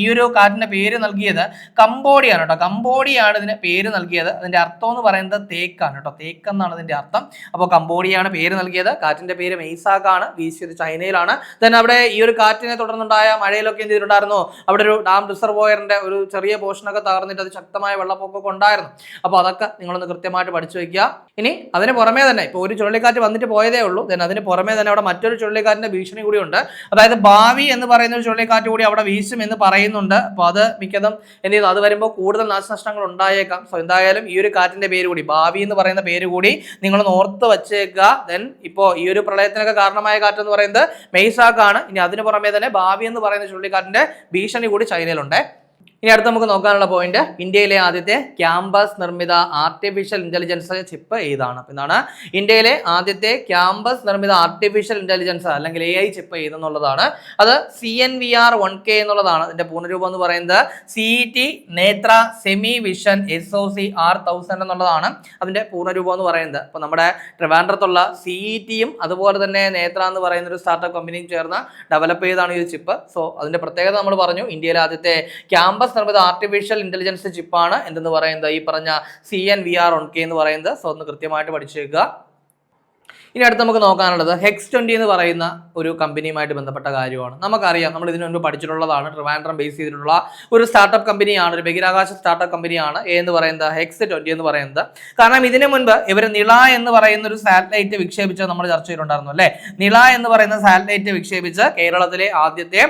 ഈ ഒരു കാറ്റിന്റെ പേര് നൽകിയത് കംബോഡിയ ആണ് കേട്ടോ, കംബോഡിയാണ് ഇതിന് പേര് നൽകിയത്. അതിന്റെ അർത്ഥം എന്ന് പറയുന്നത് തേക്കാണ് കേട്ടോ, തേക്ക് എന്നാണ് ഇതിന്റെ അർത്ഥം. അപ്പോൾ കംബോഡിയാണ് പേര് നൽകിയത്. കാറ്റിന്റെ പേര് മെയ്സാക്ക് ആണ്, വീശിയത് ചൈനയിലാണ്. ദെൻ അവിടെ ഈ ഒരു കാറ്റിനെ തുടർന്നുണ്ടായ മഴയിലൊക്കെ എന്ത് ചെയ്തിട്ടുണ്ടായിരുന്നു, അവിടെ ഒരു ഡാം റിസർവോയറിന്റെ ഒരു ചെറിയ പോർഷനൊക്കെ തകർന്നിട്ട് അത് ശക്തമായ വെള്ളപ്പൊക്കമൊക്കെ ഉണ്ടായിരുന്നു. അപ്പോൾ അതൊക്കെ നിങ്ങളൊന്ന് കൃത്യമായിട്ട് പഠിച്ചു വയ്ക്കുക. ഇനി അതിന് പുറമേ തന്നെ ഇപ്പോൾ ഒരു ചുഴലിക്കാറ്റ് വന്നിട്ട് പോയതേ ഉള്ളൂ. ദെൻ അതിന് പുറമേ തന്നെ അവിടെ മറ്റൊരു ചുഴലിക്കാറ്റിന്റെ ഭീഷണി കൂടി ഉണ്ട്. അതായത് ഭാവി എന്ന് പറയുന്ന ഒരു ചുഴലിക്കാറ്റ് കൂടി അവിടെ വീശും എന്ന് പറയുന്നുണ്ട്. അപ്പോൾ അത് മിക്കതും എന്ത് ചെയ്യുന്നു, അത് വരുമ്പോൾ കൂടുതൽ നാശനഷ്ടങ്ങൾ ഉണ്ടായേക്കാം. സോ എന്തായാലും ഈ ഒരു കാറ്റിന്റെ പേര് കൂടി, ഭാവി എന്ന് പറയുന്ന പേര് കൂടി നിങ്ങളൊന്ന് ഓർത്ത് വച്ചേക്കുക. ദെൻ ഇപ്പോൾ ഈ ഒരു പ്രളയത്തിനൊക്കെ കാരണമായ കാറ്റ് എന്ന് പറയുന്നത് മെയ്സാക്ക് ആണ്. ഇനി അതിന് പുറമേ തന്നെ ഭാവി എന്ന് പറയുന്ന ചുഴലിക്കാറ്റിന്റെ ഭീഷണി കൂടി ചൈനയിലുണ്ട്. ഇനി അടുത്ത് നമുക്ക് നോക്കാനുള്ള പോയിന്റ്, ഇന്ത്യയിലെ ആദ്യത്തെ ക്യാമ്പസ് നിർമ്മിത ആർട്ടിഫിഷ്യൽ ഇന്റലിജൻസ് ചിപ്പ് ഏതാണ്? എന്താണ് ഇന്ത്യയിലെ ആദ്യത്തെ ക്യാമ്പസ് നിർമ്മിത ആർട്ടിഫിഷ്യൽ ഇന്റലിജൻസ് അല്ലെങ്കിൽ AI ചിപ്പ് ഏതെന്നുള്ളതാണ്. അത് CNVR-1K എന്നുള്ളതാണ്. അതിന്റെ പൂർണ്ണരൂപം എന്ന് പറയുന്നത് CET നേത്ര സെമി വിഷൻ SoC R1000 എന്നുള്ളതാണ് അതിന്റെ പൂർണ്ണരൂപം എന്ന് പറയുന്നത്. അപ്പൊ നമ്മുടെ ട്രിവാൻഡ്രത്തുള്ള CETയും അതുപോലെ തന്നെ നേത്ര എന്ന് പറയുന്ന ഒരു സ്റ്റാർട്ടപ്പ് കമ്പനിയും ചേർന്ന് ഡെവലപ്പ് ചെയ്താണ് ഈ ചിപ്പ്. സോ അതിന്റെ പ്രത്യേകത നമ്മൾ പറഞ്ഞു, ഇന്ത്യയിലെ ആദ്യത്തെ ക്യാമ്പസ് നിർമ്മിത ആർട്ടിഫിഷ്യൽ ഇന്റലിജൻസ് ചിപ്പാണ് എന്തെന്ന് പറയുന്നത്, ഈ പറഞ്ഞ CNVR-1K എന്ന് പറയുന്നത്. സോ ഒന്ന് കൃത്യമായിട്ട് പഠിച്ചേക്കുക. ഇനി അടുത്ത് നമുക്ക് നോക്കാനുള്ളത് Hex20 എന്ന് പറയുന്ന ഒരു കമ്പനിയുമായിട്ട് ബന്ധപ്പെട്ട കാര്യമാണ്. നമുക്കറിയാം, നമ്മൾ ഇതിനു മുൻപ് പഠിച്ചിട്ടുള്ളതാണ്. ട്രിവാൻഡ്രം ബേസ് ചെയ്തിട്ടുള്ള ഒരു സ്റ്റാർട്ടപ്പ് കമ്പനിയാണ്, ഒരു ബഹിരാകാശ സ്റ്റാർട്ടപ്പ് കമ്പനിയാണ് എന്ന് പറയുന്നത് Hex20 എന്ന് പറയുന്നത്. കാരണം ഇതിനു മുൻപ് ഇവർ നിള എന്ന് പറയുന്ന ഒരു സാറ്റലൈറ്റ് വിക്ഷേപിച്ച് നമ്മൾ ചർച്ച ചെയ്തിട്ടുണ്ടായിരുന്നു അല്ലെ. നിള എന്ന് പറയുന്ന സാറ്റലൈറ്റ് വിക്ഷേപിച്ച് കേരളത്തിലെ ആദ്യത്തെ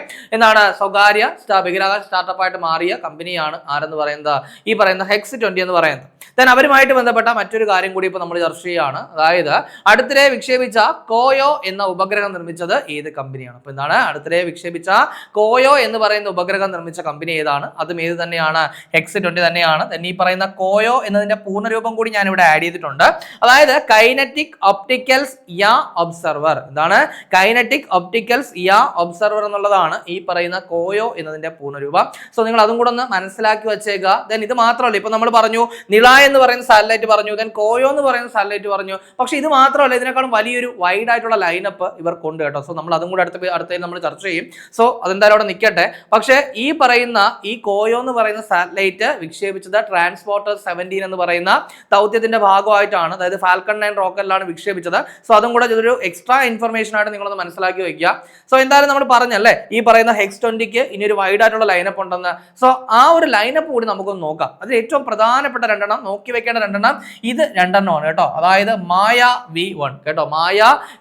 സ്വകാര്യ ബഹിരാകാശ സ്റ്റാർട്ടപ്പായിട്ട് മാറിയ കമ്പനിയാണ് ആരെന്ന് പറയുന്നത്, ഈ പറയുന്ന Hex20 എന്ന് പറയുന്നത്. ദെൻ അവരുമായിട്ട് ബന്ധപ്പെട്ട മറ്റൊരു കാര്യം കൂടി ഇപ്പോൾ നമ്മൾ ചർച്ച ചെയ്യുകയാണ്. അതായത് അടുത്തിടെ വിക്ഷേപിച്ച കോയോ എന്ന ഉപഗ്രഹം നിർമ്മിച്ചത് ഏത് കമ്പനിയാണ്? അപ്പൊ എന്താണ് അടുത്തിടെ വിക്ഷേപിച്ച കോയോ എന്ന് പറയുന്ന ഉപഗ്രഹം നിർമ്മിച്ച കമ്പനി ഏതാണ്? അതും ഏത് തന്നെയാണ്? X-20 തന്നെയാണ്. ഈ പറയുന്ന കോയോ എന്നതിന്റെ പൂർണ്ണരൂപം കൂടി ഞാൻ ഇവിടെ ആഡ് ചെയ്തിട്ടുണ്ട്. അതായത് കൈനറ്റിക് ഒപ്റ്റിക്കൽസ് യാ ഒബ്സർവർ. എന്താണ് കൈനറ്റിക് ഒപ്റ്റിക്കൽസ് യാ ഒബ്സർവർ എന്നുള്ളതാണ് ഈ പറയുന്ന കോയോ എന്നതിന്റെ പൂർണ്ണരൂപം. സോ നിങ്ങൾ അതും കൂടെ ഒന്ന് മനസ്സിലാക്കി വെച്ചേക്കുക. ദെൻ ഇത് മാത്രമല്ല, ഇപ്പൊ നമ്മൾ പറഞ്ഞു നിള എന്ന് പറയുന്ന സാറ്റലൈറ്റ് പറഞ്ഞു, ദെൻ കോയോ എന്ന് പറയുന്ന സാറ്റലൈറ്റ് പറഞ്ഞു. പക്ഷെ ഇത് മാത്രമല്ല, ഇതിനേക്കാളും വലിയൊരു വൈഡ് ആയിട്ടുള്ള ലൈനപ്പ് ഇവർക്കുണ്ട് കേട്ടോ. സോ നമ്മൾ അതും കൂടെ അടുത്തതിൽ നമ്മൾ ചർച്ച ചെയ്യും. സോ അതെന്തായാലും അവിടെ നിൽക്കട്ടെ. പക്ഷെ ഈ പറയുന്ന ഈ കോയോ എന്ന് പറയുന്ന സാറ്റലൈറ്റ് വിക്ഷേപിച്ചത് ട്രാൻസ്പോർട്ടർ 17 എന്ന് പറയുന്ന ദൗത്യത്തിന്റെ ഭാഗമായിട്ടാണ്. അതായത് ഫാൽക്കൺ 9 റോക്കറ്റിലാണ് വിക്ഷേപിച്ചത്. സോ അതും കൂടെ ഇതൊരു എക്സ്ട്രാ ഇൻഫർമേഷൻ ആയിട്ട് നിങ്ങളൊന്ന് മനസ്സിലാക്കി വെക്കുക. സോ എന്തായാലും നമ്മൾ പറഞ്ഞല്ലേ ഈ പറയുന്ന X-20ക്ക് ഇനി ഒരു വൈഡ് ആയിട്ടുള്ള ലൈനപ്പ് ഉണ്ടെന്ന്. സോ ആ ഒരു ലൈനപ്പ് കൂടി നമുക്കൊന്ന് നോക്കാം. അതിൽ ഏറ്റവും പ്രധാനപ്പെട്ട രണ്ടെണ്ണം നോക്കി വെക്കേണ്ട രണ്ടെണ്ണം ഇത് രണ്ടെണ്ണമാണ് കേട്ടോ. അതായത് മായ V1 കേട്ടോ. മായ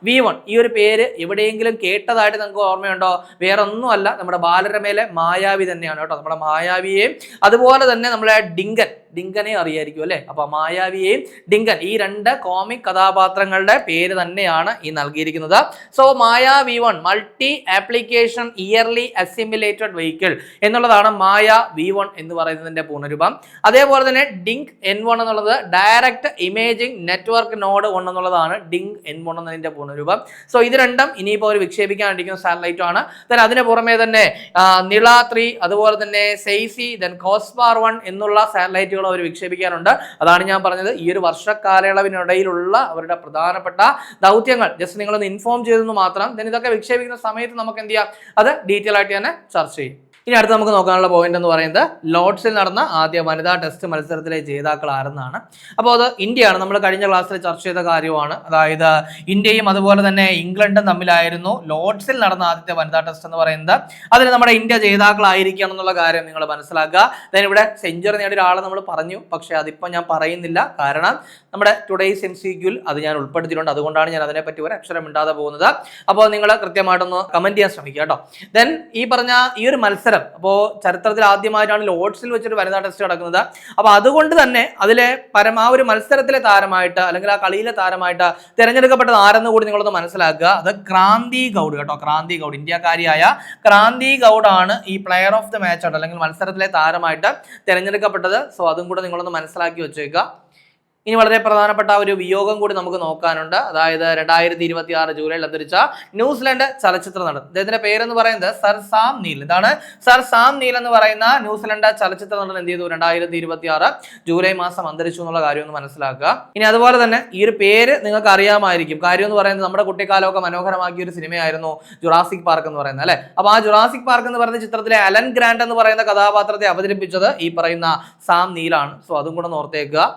V1 ഈ ഒരു പേര് എവിടെയെങ്കിലും കേട്ടതായിട്ട് നിങ്ങൾക്ക് ഓർമ്മയുണ്ടോ? വേറെ ഒന്നുമല്ല, നമ്മുടെ ബാലരമയിലെ മായാവി തന്നെയാണ് കേട്ടോ. നമ്മുടെ മായാവിയെയും അതുപോലെ തന്നെ നമ്മളെ ഡിങ്കനെ അറിയായിരിക്കും അല്ലെ. അപ്പൊ മായാവിയെയും ഡിങ്കൻ ഈ രണ്ട് കോമിക് കഥാപാത്രങ്ങളുടെ പേര് തന്നെയാണ് ഈ നൽകിയിരിക്കുന്നത്. So Maya V1 multi application early assimilated vehicle എന്നുള്ളതാണ് മായ V1 എന്ന് പറയുന്നതിന്റെ പൂർണ്ണരൂപം. അതേപോലെ തന്നെ ഡിങ്ക് N1 എന്നുള്ളത് ഡയറക്റ്റ് ഇമേജിംഗ് നെറ്റ്വർക്ക് നോഡ് 1 എന്നുള്ളതാണ് ഡിങ്ക് N1 എന്നതിന്റെ പൂർണ്ണരൂപം. സോ ഇത് രണ്ടും ഇനിയിപ്പോൾ ഒരു വിക്ഷേപിക്കാനിരിക്കുന്ന സാറ്റലൈറ്റ് ആണ്. ദെൻ അതിന് പുറമെ തന്നെ നിള 3 അതുപോലെ തന്നെ സെയ്സി ദെൻ കോസ്പാർ 1 എന്നുള്ള സാറ്റലൈറ്റുകൾ അവർ വിക്ഷേപിക്കാനുണ്ട്. അതാണ് ഞാൻ പറഞ്ഞത് ഈ ഒരു വർഷക്കാലയളവിനിടയിലുള്ള അവരുടെ പ്രധാനപ്പെട്ട ദൗത്യങ്ങൾ ജസ്റ്റ് നിങ്ങളൊന്ന് ഇൻഫോം ചെയ്തെന്ന് മാത്രം. ദെൻ ഇതൊക്കെ വിക്ഷേപിക്കുന്ന സമയത്ത് നമുക്ക് എന്ത് ചെയ്യാം, അത് ഡീറ്റെയിൽ ആയിട്ട് തന്നെ ചർച്ച ചെയ്യും. ഇനി അടുത്ത് നമുക്ക് നോക്കാനുള്ള പോയിന്റ് എന്ന് പറയുന്നത് ലോർഡ്സിൽ നടന്ന ആദ്യ വനിതാ ടെസ്റ്റ് മത്സരത്തിലെ ജേതാക്കൾ ആരെന്നാണ്. അപ്പോൾ അത് ഇന്ത്യയാണ്. നമ്മൾ കഴിഞ്ഞ ക്ലാസ്സിൽ ചർച്ച ചെയ്ത കാര്യമാണ്. അതായത് ഇന്ത്യയും അതുപോലെ തന്നെ ഇംഗ്ലണ്ടും തമ്മിലായിരുന്നു ലോർഡ്സിൽ നടന്ന ആദ്യത്തെ വനിതാ ടെസ്റ്റ് എന്ന് പറയുന്നത്. അതിൽ നമ്മുടെ ഇന്ത്യ ജേതാക്കളായിരിക്കണം എന്നുള്ള കാര്യം നിങ്ങൾ മനസ്സിലാക്കുക. then ഇവിടെ സെഞ്ചുറി നേടിയ ഒരാളെ നമ്മൾ പറഞ്ഞു, പക്ഷേ അതിപ്പോൾ ഞാൻ പറയുന്നില്ല. കാരണം നമ്മുടെ ടുഡേയ്സ് MCQൽ അത് ഞാൻ ഉൾപ്പെടുത്തിയിട്ടുണ്ട്. അതുകൊണ്ടാണ് ഞാൻ അതിനെപ്പറ്റി ഒരു അക്ഷരം ഇണ്ടാതെ പോകുന്നത്. അപ്പോൾ നിങ്ങൾ കൃത്യമായിട്ടൊന്ന് കമന്റ് ചെയ്യാൻ ശ്രമിക്കുക കേട്ടോ. ദെൻ ഈ പറഞ്ഞ ഈ ഒരു മത്സരം അപ്പോൾ ചരിത്രത്തിൽ ആദ്യമായിട്ടാണ് ലോർഡ്സിൽ വെച്ചൊരു വനിതാ ടെസ്റ്റ് നടക്കുന്നത്. അപ്പോൾ അതുകൊണ്ട് തന്നെ അതിലെ ആ ഒരു മത്സരത്തിലെ താരമായിട്ട് അല്ലെങ്കിൽ ആ കളിയിലെ താരമായിട്ട് തിരഞ്ഞെടുക്കപ്പെട്ടത് ആരെന്ന് കൂടി നിങ്ങളൊന്ന് മനസ്സിലാക്കുക. അത് ക്രാന്തി ഗൗഡ് കേട്ടോ. ക്രാന്തി ഗൗഡ്, ഇന്ത്യക്കാരിയായ ക്രാന്തി ഗൗഡ് ആണ് ഈ പ്ലെയർ ഓഫ് ദ മാച്ച് ആയിട്ട് അല്ലെങ്കിൽ മത്സരത്തിലെ താരമായിട്ട് തിരഞ്ഞെടുക്കപ്പെട്ടത്. സോ അതും കൂടെ നിങ്ങളൊന്ന് മനസ്സിലാക്കി വെച്ചേക്കുക. ഇനി വളരെ പ്രധാനപ്പെട്ട ഒരു വിയോഗം കൂടി നമുക്ക് നോക്കാനുണ്ട്. അതായത് 2026 ജൂലൈയിൽ അന്തരിച്ച ന്യൂസിലൻഡ് ചലച്ചിത്ര നടൻ, അദ്ദേഹത്തിന്റെ പേരെന്ന് പറയുന്നത് സർ സാം നീൽ. ഇതാണ് സർ സാം നീൽ എന്ന് പറയുന്ന ന്യൂസിലൻഡ് ചലച്ചിത്ര നടൻ എന്ത് ചെയ്തു, 2026 ജൂലൈ മാസം അന്തരിച്ചു എന്നുള്ള കാര്യം ഒന്ന് മനസ്സിലാക്കുക. ഇനി അതുപോലെ തന്നെ ഈ ഒരു പേര് നിങ്ങൾക്ക് അറിയാമായിരിക്കും. കാര്യം എന്ന് പറയുന്നത് നമ്മുടെ കുട്ടിക്കാലമൊക്കെ മനോഹരമാക്കിയ ഒരു സിനിമയായിരുന്നു ജുറാസിക് പാർക്ക് എന്ന് പറയുന്നത് അല്ലെ. അപ്പൊ ആ ജുറാസിക് പാർക്ക് എന്ന് പറയുന്ന ചിത്രത്തിലെ അലൻ ഗ്രാൻഡ് എന്ന് പറയുന്ന കഥാപാത്രത്തെ അവതരിപ്പിച്ചത് ഈ പറയുന്ന സാം നീലാണ്. സോ അതും കൂടെ ഓർത്തേക്കുക.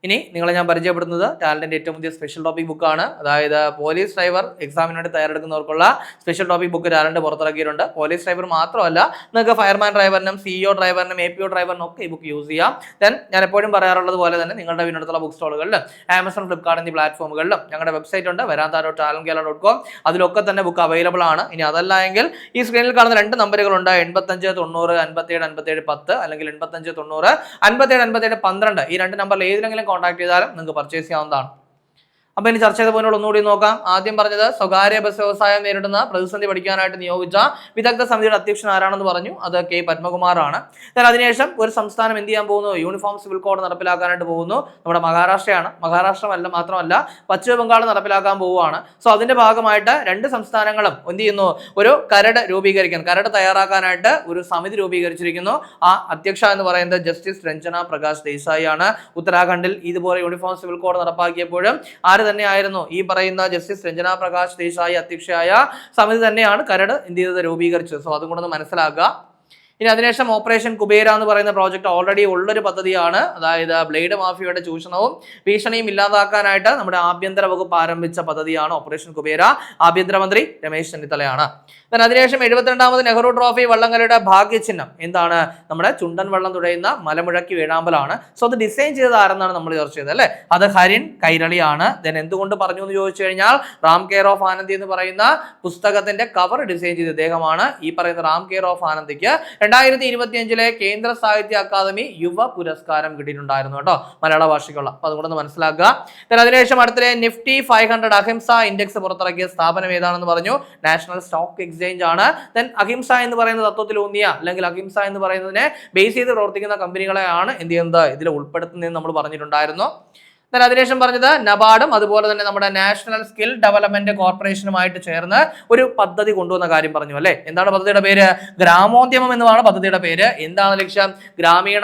ഇനി നിങ്ങളെ ഞാൻ പരിചയപ്പെടുന്നത് ടാലന്റിന്റെ ഏറ്റവും പുതിയ സ്പെഷ്യൽ ടോപ്പിക് ബുക്കാണ്. അതായത് പോലീസ് ഡ്രൈവർ എക്സാമിന് വേണ്ടി തയ്യാറെടുക്കുന്നവർക്കുള്ള സ്പെഷ്യൽ ടോപ്പിക് ബുക്ക് ടാലന്റ് പുറത്തിറക്കിയിട്ടുണ്ട്. പോലീസ് ഡ്രൈവർ മാത്രമല്ല, നിങ്ങൾക്ക് ഫയർമാൻ ഡ്രൈവറിനും CEO ഡ്രൈവറിനും APO ഡ്രൈവറിനും ഒക്കെ ഈ ബുക്ക് യൂസ് ചെയ്യാം. ദെൻ ഞാൻ എപ്പോഴും പറയാറുള്ളത് പോലെ തന്നെ നിങ്ങളുടെ വീടിനടുത്തുള്ള ബുക്ക് സ്റ്റോളുകളിലും ആമസോൺ, ഫ്ലിപ്കാർട്ട് എന്നീ പ്ലാറ്റ്ഫോമുകളിലും ഞങ്ങളുടെ വെബ്സൈറ്റ് ഉണ്ട് veranta.talentgala.com. അതിലൊക്കെ തന്നെ ബുക്ക് അവൈലബിൾ ആണ്. ഇനി അതല്ല എങ്കിൽ ഈ സ്ക്രീനിൽ കാണുന്ന 2 നമ്പറുകളുണ്ട്, 85 90 57 57 10 അല്ലെങ്കിൽ 85 90 57 57 12. ഈ 2 നമ്പറിൽ ഏതെങ്കിലും കോൺടാക്ട് ചെയ്താലും നിങ്ങൾക്ക് പർച്ചേസ് ചെയ്യാവുന്നതാണ്. അപ്പൊ ഇനി ചർച്ച ചെയ്ത പോയിന്റ് ഒന്നുകൂടി നോക്കാം. ആദ്യം പറഞ്ഞത് സ്വകാര്യ ബസ് വ്യവസായം നേരിടുന്ന പ്രതിസന്ധി പഠിക്കാനായിട്ട് നിയോഗിച്ച വിദഗ്ധ സമിതിയുടെ അധ്യക്ഷൻ ആരാണെന്ന് പറഞ്ഞു. അത് K പത്മകുമാർ ആണ്. അതിനുശേഷം ഒരു സംസ്ഥാനം എന്ത് ചെയ്യാൻ പോകുന്നു, യൂണിഫോം സിവിൽ കോഡ് നടപ്പിലാക്കാനായിട്ട് പോകുന്നു. നമ്മുടെ മഹാരാഷ്ട്രയാണ്. മഹാരാഷ്ട്ര മാത്രമല്ല പശ്ചിമ ബംഗാൾ നടപ്പിലാക്കാൻ പോവുകയാണ്. സോ അതിന്റെ ഭാഗമായിട്ട് 2 സംസ്ഥാനങ്ങളും എന്ത് ചെയ്യുന്നു, ഒരു കരട് തയ്യാറാക്കാനായിട്ട് ഒരു സമിതി രൂപീകരിച്ചിരിക്കുന്നു. ആ അധ്യക്ഷ എന്ന് പറയുന്നത് ജസ്റ്റിസ് രഞ്ജന പ്രകാശ് ദേശായി ആണ്. ഉത്തരാഖണ്ഡിൽ ഇതുപോലെ യൂണിഫോം സിവിൽ കോഡ് നടപ്പാക്കിയപ്പോഴും തന്നെയായിരുന്നു ഈ പറയുന്ന ജസ്റ്റിസ് രഞ്ജന പ്രകാശ് ദേശായി അധ്യക്ഷയായ സമിതി തന്നെയാണ് കരട് എന്ത് ചെയ്തത്, രൂപീകരിച്ചത്. സോ അതും കൂടെ മനസ്സിലാക്കുക. ഇനി അതിനുശേഷം ഓപ്പറേഷൻ കുബേര എന്ന് പറയുന്ന പ്രോജക്റ്റ് ഓൾറെഡി ഉള്ളൊരു പദ്ധതിയാണ്. അതായത് ബ്ലേഡ് മാഫിയയുടെ ചൂഷണവും ഭീഷണിയും ഇല്ലാതാക്കാനായിട്ട് നമ്മുടെ ആഭ്യന്തര വകുപ്പ് ആരംഭിച്ച പദ്ധതിയാണ് ഓപ്പറേഷൻ കുബേര. ആഭ്യന്തരമന്ത്രി രമേശ് ചെന്നിത്തലയാണ്. അതിനുശേഷം 72ാമത് നെഹ്റു ട്രോഫി വള്ളംകളിയുടെ ഭാഗ്യചിഹ്നം എന്താണ്, നമ്മുടെ ചുണ്ടൻ വള്ളം തുഴയുന്ന മലമുഴക്കി വേഴാമ്പലാണ്. സോ അത് ഡിസൈൻ ചെയ്തത് ആരെന്നാണ് നമ്മൾ ചർച്ച ചെയ്തത് അല്ലെ. അത് ഹരിൻ കൈരളിയാണ്. ദെൻ എന്തുകൊണ്ട് പറഞ്ഞു എന്ന് ചോദിച്ചു കഴിഞ്ഞാൽ റാം കെയർ ഓഫ് ആനന്ദി എന്ന് പറയുന്ന പുസ്തകത്തിന്റെ കവർ ഡിസൈൻ ചെയ്ത ഇദ്ദേഹമാണ്. ഈ പറയുന്ന റാം കെയർ ഓഫ് ആനന്ദിക്ക് 2025 കേന്ദ്ര സാഹിത്യ അക്കാദമി യുവ പുരസ്കാരം കിട്ടിയിട്ടുണ്ടായിരുന്നു കേട്ടോ, മലയാള ഭാഷയ്ക്കുള്ള. അപ്പൊ അതുകൊണ്ടൊന്ന് മനസ്സിലാക്കുക. അതിനുശേഷം അടുത്ത നിഫ്റ്റി 500 അഹിംസ ഇൻഡെക്സ് പുറത്തിറക്കിയ സ്ഥാപനം ഏതാണെന്ന് പറഞ്ഞു, നാഷണൽ സ്റ്റോക്ക് എക്സ്ചേഞ്ച് ആണ്. ദെൻ അഹിംസ എന്ന് പറയുന്ന തത്വത്തിലൂന്നിയ അല്ലെങ്കിൽ അഹിംസ എന്ന് പറയുന്നതിനെ ബേസ് ചെയ്ത് പ്രവർത്തിക്കുന്ന കമ്പനികളെയാണ് എന്ത് ചെയ്യുന്നത് ഇതിൽ ഉൾപ്പെടുത്തുന്നതെന്ന് നമ്മൾ പറഞ്ഞിട്ടുണ്ടായിരുന്നു. അതിനുശേഷം പറഞ്ഞത് നബാർഡും അതുപോലെ തന്നെ നമ്മുടെ നാഷണൽ സ്കിൽ ഡെവലപ്മെന്റ് കോർപ്പറേഷനുമായിട്ട് ചേർന്ന് ഒരു പദ്ധതി കൊണ്ടുവന്ന കാര്യം പറഞ്ഞു അല്ലെ. എന്താണ് പദ്ധതിയുടെ പേര്? ഗ്രാമോദ്യമം എന്നതാണ് പദ്ധതിയുടെ പേര്. എന്താണ് ലക്ഷ്യം? ഗ്രാമീണ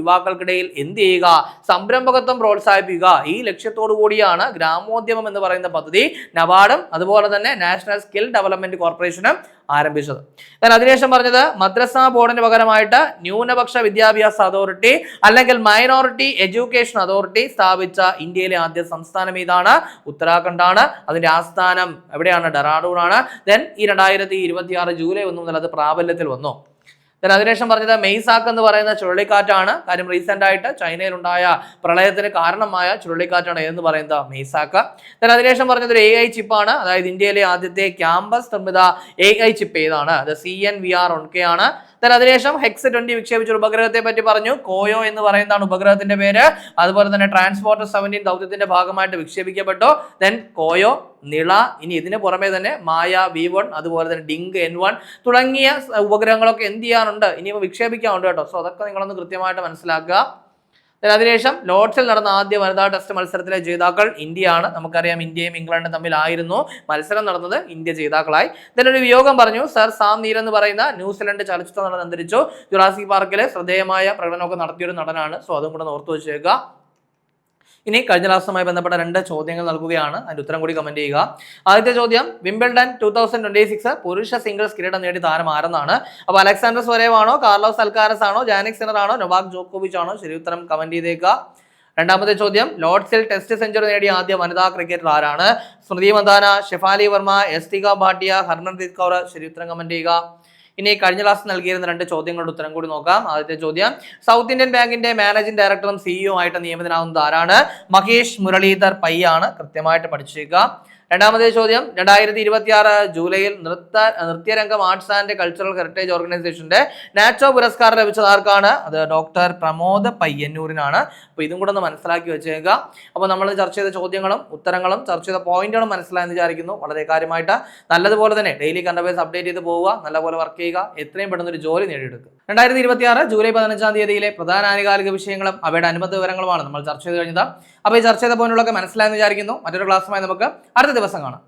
യുവാക്കൾക്കിടയിൽ എന്ത് ചെയ്യുക? സംരംഭകത്വം പ്രോത്സാഹിപ്പിക്കുക. ഈ ലക്ഷ്യത്തോടു കൂടിയാണ് ഗ്രാമോദ്യമം എന്ന് പറയുന്ന പദ്ധതി നബാർഡും അതുപോലെ തന്നെ നാഷണൽ സ്കിൽ ഡെവലപ്മെന്റ് കോർപ്പറേഷനും ആരംഭിച്ചത്. അതിനുശേഷം പറഞ്ഞത് മദ്രസ ബോർഡിന് പകരമായിട്ട് ന്യൂനപക്ഷ വിദ്യാഭ്യാസ അതോറിറ്റി അല്ലെങ്കിൽ മൈനോറിറ്റി എഡ്യൂക്കേഷൻ അതോറിറ്റി സ്ഥാപിച്ച ഇന്ത്യയിലെ ആദ്യ സംസ്ഥാനം ഏതാണ്? ഉത്തരാഖണ്ഡാണ്. അതിന്റെ ആസ്ഥാനം എവിടെയാണ്? ഡെറാഡൂൺ ആണ്. ദെൻ ഈ 2026 ജൂലൈ 1 മുതൽ അത് പ്രാബല്യത്തിൽ വന്നു. അതിനുശേഷം പറഞ്ഞത് മെയ്സാക്ക് എന്ന് പറയുന്ന ചുഴലിക്കാറ്റാണ്. കാര്യം റീസെന്റ് ആയിട്ട് ചൈനയിലുണ്ടായ പ്രളയത്തിന് കാരണമായ ചുഴലിക്കാറ്റാണ് എന്ന് പറയുന്നത് മെയ്സാക്ക്. അതിനുശേഷം പറഞ്ഞത് ഒരു AI ചിപ്പാണ്. അതായത് ഇന്ത്യയിലെ ആദ്യത്തെ ക്യാമ്പസ് നിർമ്മിത AI ചിപ്പ് ഏതാണ്? അത് CNVR-1K ആണ്. അതിനുശേഷം ഹെക്സ് 20 വിക്ഷേപിച്ച ഉപഗ്രഹത്തെ പറ്റി പറഞ്ഞു. കോയോ എന്ന് പറയുന്നതാണ് ഉപഗ്രഹത്തിന്റെ പേര്. അതുപോലെ തന്നെ ട്രാൻസ്പോർട്ടർ 17 ദൗത്യത്തിന്റെ ഭാഗമായിട്ട് വിക്ഷേപിക്കപ്പെട്ടു. ദെൻ കോയോ, നിള, ഇനി ഇതിന് പുറമെ തന്നെ മായ V1 അതുപോലെ തന്നെ ഡിങ്ക് N1 തുടങ്ങിയ ഉപഗ്രഹങ്ങളൊക്കെ എന്ത് ചെയ്യാനുണ്ട്? ഇനിയിപ്പോൾ വിക്ഷേപിക്കാനുണ്ട് കേട്ടോ. സോ അതൊക്കെ നിങ്ങളൊന്ന് കൃത്യമായിട്ട് മനസ്സിലാക്കുക. അതിനുശേഷം ലോർഡ്സിൽ നടന്ന ആദ്യ വനിതാ ടെസ്റ്റ് മത്സരത്തിലെ ജേതാക്കൾ ഇന്ത്യയാണ്. നമുക്കറിയാം ഇന്ത്യയും ഇംഗ്ലണ്ടും തമ്മിലായിരുന്നു മത്സരം നടന്നത്. ഇന്ത്യ ജേതാക്കളായി. ഇതിനൊരു വിയോഗം പറഞ്ഞു. സർ സാം നീൽ എന്ന് പറയുന്ന ന്യൂസിലൻഡ് ചലച്ചിത്ര നടൻ അന്തരിച്ചു. ജുറാസിക് പാർക്കിലെ ശ്രദ്ധേയമായ പ്രകടനമൊക്കെ നടത്തിയൊരു നടനാണ്. സോ അതും കൂടെ ഓർത്തു വെച്ചേക്കുക. ഇനി കഴിഞ്ഞ ക്ലാസ്സുമായി ബന്ധപ്പെട്ട 2 ചോദ്യങ്ങൾ നൽകുകയാണ്. അതിന്റെ ഉത്തരം കൂടി കമന്റ് ചെയ്യുക. ആദ്യത്തെ ചോദ്യം, വിംബിൾഡൺ 2026 പുരുഷ സിംഗിൾസ് കിരീടം നേടിയ താരം ആരെന്നാണ്. അപ്പൊ അലക്സാണ്ടർ സ്വരേവ് ആണോ, കാർലോസ് അൽക്കാരസ് ആണോ, ജാനിക് സിനർ ആണോ, നൊവാക് ജോക്കോവിച്ച് ആണോ? ശരി ഉത്തരം കമന്റ് ചെയ്തേക്കുക. രണ്ടാമത്തെ ചോദ്യം, ലോർഡ്സിൽ ടെസ്റ്റ് സെഞ്ചുറി നേടിയ ആദ്യ വനിതാ ക്രിക്കറ്റർ ആരാണ്? സ്മൃതി മന്ദാന, ഷെഫാലി വർമ്മ, എസ്തിക ഭാട്ടിയ, ഹർമൻപ്രീത് കൗർ? ശരി ഉത്തരം കമന്റ് ചെയ്യുക. ഇനി കഴിഞ്ഞ ക്ലാസ് നൽകിയിരുന്ന 2 ചോദ്യങ്ങളുടെ ഉത്തരം കൂടി നോക്കാം. ആദ്യത്തെ ചോദ്യം, സൗത്ത് ഇന്ത്യൻ ബാങ്കിന്റെ മാനേജിംഗ് ഡയറക്ടറും CEO ആയിട്ട് നിയമിതനാവുന്നത് ആരാണ്? മഹേഷ് മുരളീധർ പൈ ആണ്. കൃത്യമായിട്ട് പഠിച്ചേക്കുക. രണ്ടാമത്തെ ചോദ്യം, 2026 ജൂലൈയിൽ നൃത്യരംഗം ആർട്സ് ആൻഡ് കൾച്ചറൽ ഹെറിറ്റേജ് ഓർഗനൈസേഷന്റെ നാറ്റോ പുരസ്കാരം ലഭിച്ചത് ആർക്കാണ്? അത് ഡോക്ടർ പ്രമോദ് പയ്യന്നൂരിനാണ്. അപ്പൊ ഇതും കൂടെ ഒന്ന് മനസ്സിലാക്കി വെച്ചേക്കുക. അപ്പൊ നമ്മൾ ചർച്ച ചെയ്ത ചോദ്യങ്ങളും ഉത്തരങ്ങളും ചർച്ച ചെയ്ത പോയിന്റുകളും മനസ്സിലായെന്ന് വിചാരിക്കുന്നു. വളരെ കാര്യമായിട്ട് നല്ലതുപോലെ തന്നെ ഡെയിലി കറണ്ട് അഫയേഴ്സ് അപ്ഡേറ്റ് ചെയ്ത് പോവുക, നല്ലപോലെ വർക്ക് ചെയ്യുക, എത്രയും പെട്ടെന്ന് ഒരു ജോലി നേടിയെടുക്കുക. 2026 ജൂലൈ 15 തീയതിയിലെ പ്രധാന ആനുകാലിക വിഷയങ്ങളും അവയുടെ അനുബന്ധ വിവരങ്ങളുമാണ് നമ്മൾ ചർച്ച ചെയ്ത് കഴിഞ്ഞത്. അപ്പോൾ ഈ ചർച്ച ചെയ്ത പോയിന്റുകളൊക്കെ മനസ്സിലായെന്ന് വിചാരിക്കുന്നു. മറ്റൊരു ക്ലാസ്സുമായി നമുക്ക് അടുത്ത ദിവസം കാണാം.